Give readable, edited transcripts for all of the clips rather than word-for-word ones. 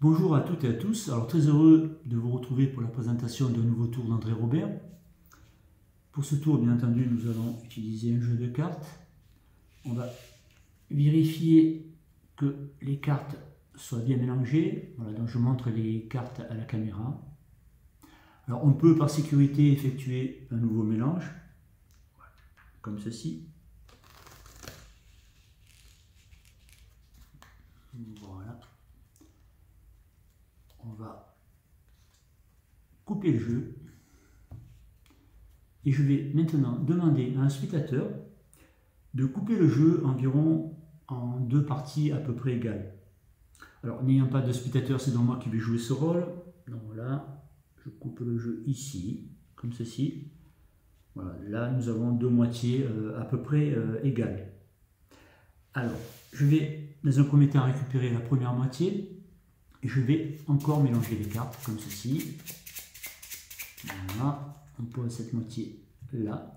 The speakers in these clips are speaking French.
Bonjour à toutes et à tous, alors très heureux de vous retrouver pour la présentation d'un nouveau tour d'André Robert. Pour ce tour, bien entendu, nous allons utiliser un jeu de cartes. On va vérifier que les cartes soient bien mélangées. Voilà, donc je montre les cartes à la caméra. Alors on peut par sécurité effectuer un nouveau mélange, comme ceci. Voilà. On va couper le jeu et je vais maintenant demander à un spectateur de couper le jeu environ en deux parties à peu près égales. Alors n'ayant pas de spectateur, c'est donc moi qui vais jouer ce rôle. Donc voilà, je coupe le jeu ici, comme ceci. Voilà, là nous avons deux moitiés à peu près égales. Alors, je vais dans un premier temps récupérer la première moitié. Et je vais encore mélanger les cartes comme ceci. Voilà, on pose cette moitié là.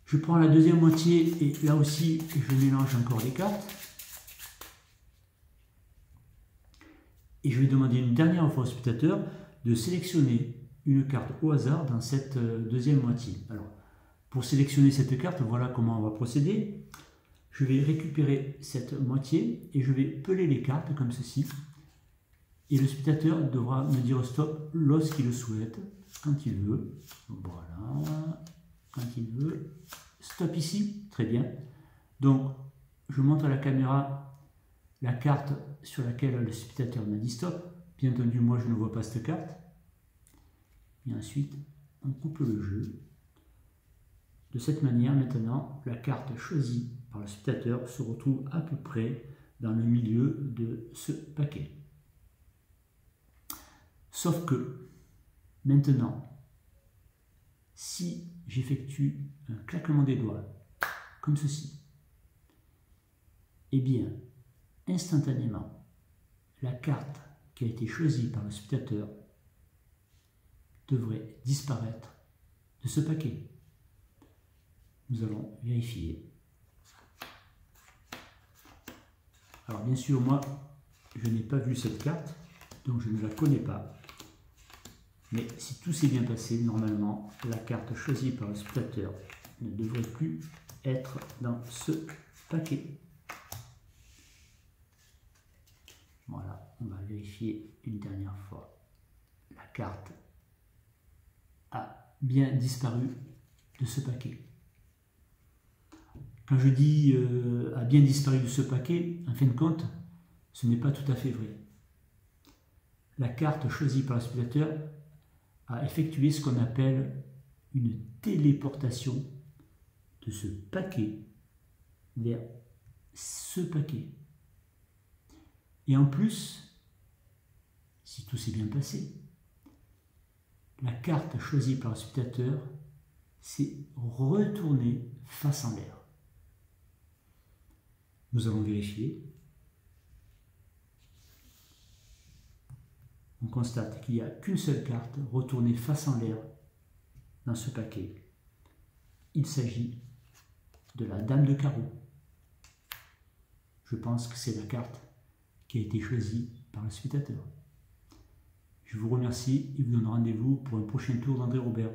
Je prends la deuxième moitié et là aussi je mélange encore les cartes. Et je vais demander une dernière fois au spectateur de sélectionner une carte au hasard dans cette deuxième moitié. Alors, pour sélectionner cette carte, voilà comment on va procéder. Je vais récupérer cette moitié et je vais peler les cartes comme ceci. Et le spectateur devra me dire stop lorsqu'il le souhaite, quand il veut. Voilà, quand il veut. Stop ici, très bien. Donc, je montre à la caméra la carte sur laquelle le spectateur m'a dit stop. Bien entendu, moi je ne vois pas cette carte. Et ensuite, on coupe le jeu. De cette manière, maintenant, la carte choisie par le spectateur se retrouve à peu près dans le milieu de ce paquet. Sauf que, maintenant, si j'effectue un claquement des doigts, comme ceci, eh bien, instantanément, la carte qui a été choisie par le spectateur devrait disparaître de ce paquet. Nous allons vérifier. Alors, bien sûr, moi, je n'ai pas vu cette carte, donc je ne la connais pas. Mais si tout s'est bien passé, normalement, la carte choisie par le spectateur ne devrait plus être dans ce paquet. Voilà, on va vérifier une dernière fois. La carte a bien disparu de ce paquet. Quand je dis a bien disparu de ce paquet, en fin de compte, ce n'est pas tout à fait vrai. La carte choisie par le spectateur a effectué ce qu'on appelle une téléportation de ce paquet vers ce paquet. Et en plus, si tout s'est bien passé, la carte choisie par le spectateur s'est retournée face en l'air. Nous allons vérifier. On constate qu'il n'y a qu'une seule carte retournée face en l'air dans ce paquet. Il s'agit de la dame de carreau. Je pense que c'est la carte qui a été choisie par le spectateur. Je vous remercie et vous donne rendez-vous pour un prochain tour d'André Robert.